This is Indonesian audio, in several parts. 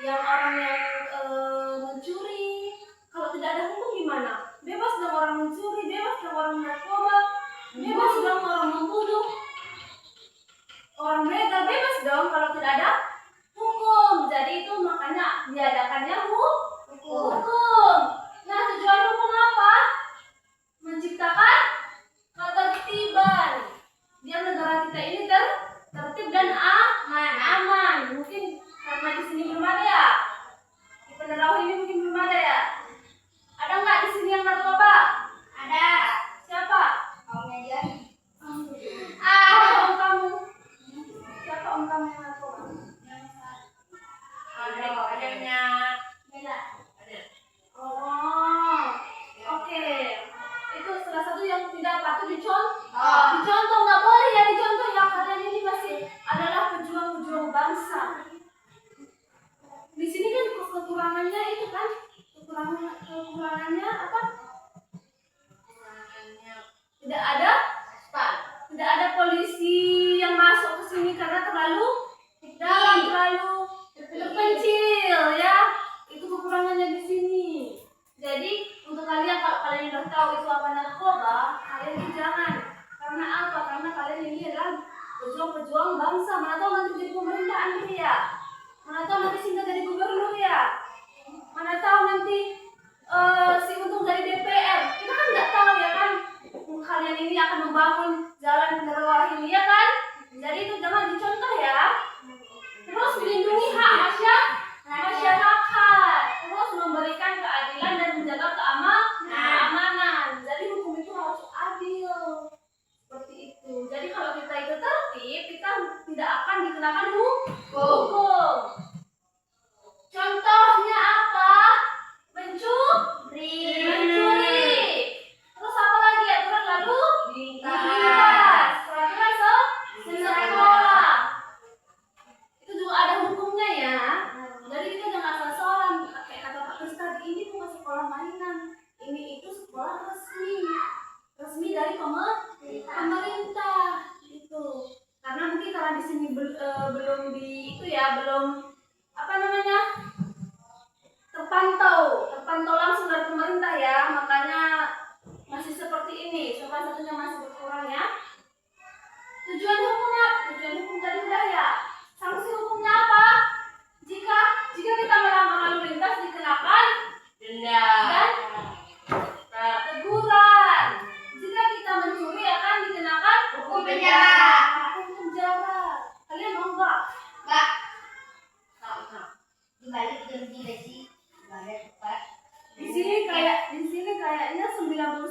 yang orang yang mencuri. Kalau tidak ada hukum gimana? Bebas dong orang mencuri, bebas dong orang narkoba, bebas dong orang membunuh, orang begal, bebas dong kalau tidak ada hukum. Jadi itu makanya diadakannya hukum. Nah, tujuan hukum apa? Menciptakan ketertiban. Biar negara kita ini tertib dan aman. Mungkin karena di sini belum ada ya. Di Penerawa ini mungkin belum ada ya. Ada nggak di sini yang narkoba? Ada. Siapa? Omnya dia. Om kamu. Siapa om kamu yang narkoba? Adanya. Beda. Ada. Oh, oke. Itu salah satu yang tidak patut dicontoh. Dicontoh nggak boleh ya dicontoh ya. Kalian ini masih adalah pejuang-pejuang bangsa. Di sini kan kekurangannya itu kan kekurangannya apa? Tidak ada polisi yang masuk ke sini karena terlalu dalam, terlalu terpencil ya. Itu kekurangannya di sini. Jadi untuk kalian, kalau kalian udah tahu itu apa narkoba, kalian itu jangan. Karena apa? Karena kalian ini adalah pejuang-pejuang bangsa. Mana tahu nanti jadi pemerintahan ya. Mana tahu nanti Sinta jadi gubernur ya. Mana tahu nanti si Untung dari DPR. Kita kan nggak tahu ya kan. Kalian ini akan membangun jalan Penerawa ini ya kan. Jadi itu jangan dicontoh ya. Terus melindungi hak masyarakat. Terus memberikan keadilan dan menjaga keamanan. Jadi hukum itu harus adil. Seperti itu. Jadi kalau kita itu tertib, kita tidak akan dikenakan hukum. Contohnya apa? Mencuri. Terus apa lagi aturan lalu lintas. Peraturan sekolah. Itu juga ada hukumnya ya. Jadi kita jangan asal-asalan. Kayak kata Pak Kris tadi, ini bukan sekolah mainan. Ini itu sekolah resmi dari pemerintah itu. Karena mungkin karena di sini belum apa namanya, terpantau langsung dari pemerintah ya, makanya masih seperti ini. Salah satunya masih berkurang ya. Tujuan hukum tadi udah ya. Sanksi hukumnya apa? Jika kita melanggar lalu lintas dikenakan denda dan teguran. Jika kita mencuri akan dikenakan hukum penjara. Kalian mau nggak? Nggak. Dibalik jam 3 sih. Tepat. Di sini kayaknya 99%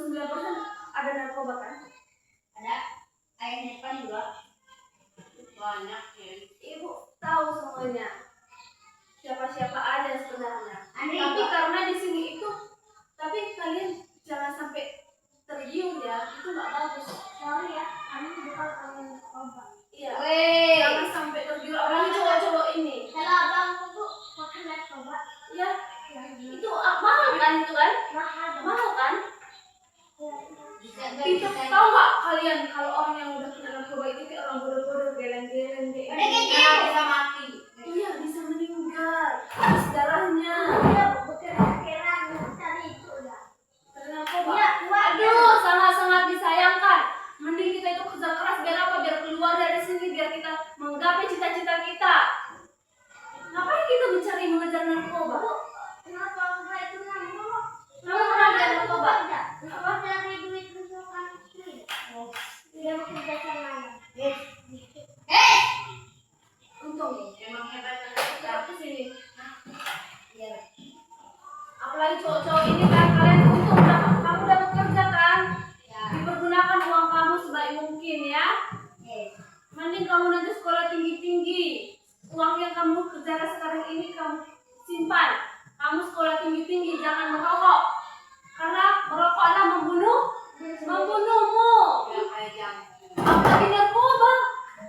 ada narkoba kan? Ada. Ayah depan juga. Banyak ya. Ibu tahu semuanya. Siapa aja sebenarnya. Tapi karena di sini itu, tapi kalian jangan sampai tergiur ya. Itu nggak bagus. Sorry ya. Kami bukan orang narkoba. Iya. Jangan sampai tergiur. Orang cowok-cowok ini. Kalau abang itu makan narkoba. Iya. Itu mahal kan itu kan? Mahal kan? Itu tahu nggak kalian kalau orang yang udah kena narkoba itu kayak orang bodoh-bodoh, geleng-geleng kayak bisa mati. Iya, bisa meninggal. Terus darahnya. Iya, bekeran cari itu udah. Narkoba. Iya, waduh, sangat-sangat disayangkan. Mending kita itu kerja keras biar apa? Biar keluar dari sini, biar kita menggapai cita-cita kita. Ngapain kita mengejar narkoba? Kenapa enggak itu narkoba? Kamu pernah lihat narkoba? Apa cari duit untuk anak istri? Oh, dia bekerja sama. Untung emang hebat kita ke sini. Iya. Apalagi cowok-cowok ini kan, kalian untung kamu udah bekerja kan? Ya. Dipergunakan uang kamu sebaik mungkin ya. Mending kamu nanti sekolah tinggi-tinggi. Uang yang kamu kerjakan sekarang ini kamu simpan. Kamu sekolah tinggi-tinggi, jangan merokok. Karena merokok adalah membunuhmu. Apalagi narkoba.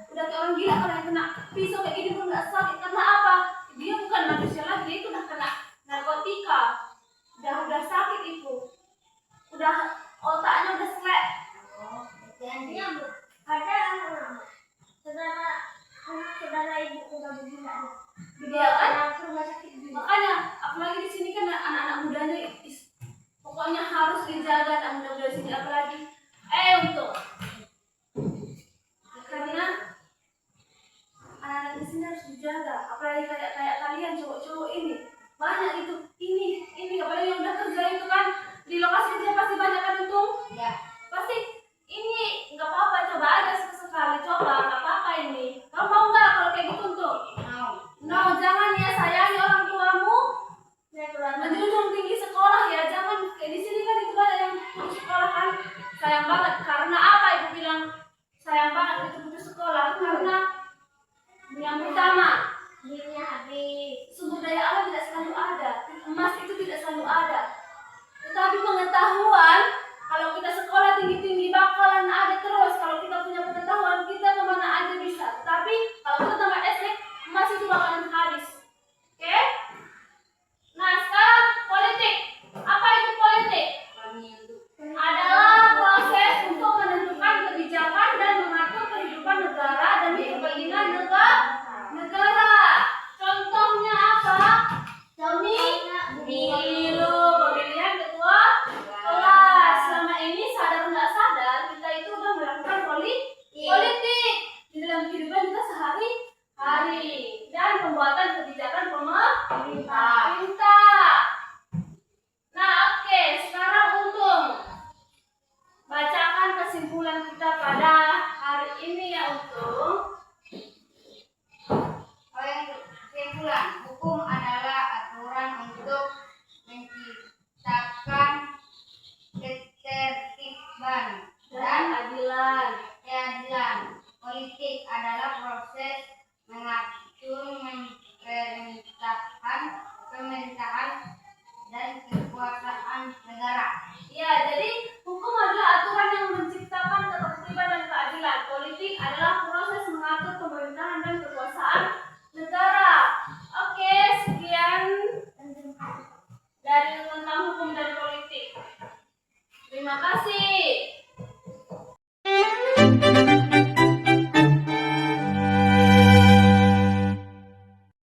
Udah kayak orang gila kalau yang kena pisau kayak gini pun nggak sakit. Karena apa? Dia bukan manusia lagi, dia itu udah kena narkotika. Udah sakit itu. Udah otaknya udah selek. Jangan ada saudara ibu udah begini. Dia kan rumah sakit banyak itu. Ini apalagi yang udah kerja itu kan di lokasi kerja pasti banyak kan untung. Ya. Pasti ini nggak apa-apa, coba aja sekali, coba nggak apa-apa ini. Kamu mau nggak kalau kayak gitu untung? Mau. No, jangan ya, sayangi orang tuamu. Menjunjung tinggi sekolah ya, jangan kayak di sini kan itu banyak yang putus sekolah kan. Sayang banget, karena apa ibu bilang sayang banget itu putus sekolah? Karena yang pertama, Duitnya habis. sumber daya alam tidak selalu ada, emas itu tidak selalu ada. Tetapi pengetahuan, kalau kita sekolah tinggi-tinggi bakalan ada terus. Kalau kita punya pengetahuan, kita kemana aja bisa. Tapi kalau kita tamat SD, emas itu bakalan habis. Oke? Nah, sekarang politik. Apa itu politik? Adalah proses untuk menentukan kebijakan dan mengatur kehidupan negara demi kepentingan negara. Contohnya apa? Pemilu, pemilihan ketua kelas. Selama ini sadar nggak sadar kita itu udah melakukan politik di dalam kehidupan kita sehari-hari dan pembuatan kebijakan pemerintah. Nah, oke, sekarang untung bacakan kesimpulan kita pada hari ini ya untung. Kesimpulan, hukum adalah aturan untuk menciptakan ketertiban dan keadilan. Politik adalah proses mengatur pemerintahan dan kekuasaan negara. Ya, jadi hukum adalah aturan yang menciptakan ketertiban dan keadilan. Politik adalah proses mengatur pemerintahan dan kekuasaan negara. Oke, sekian dari tentang hukum dan politik. Terima kasih.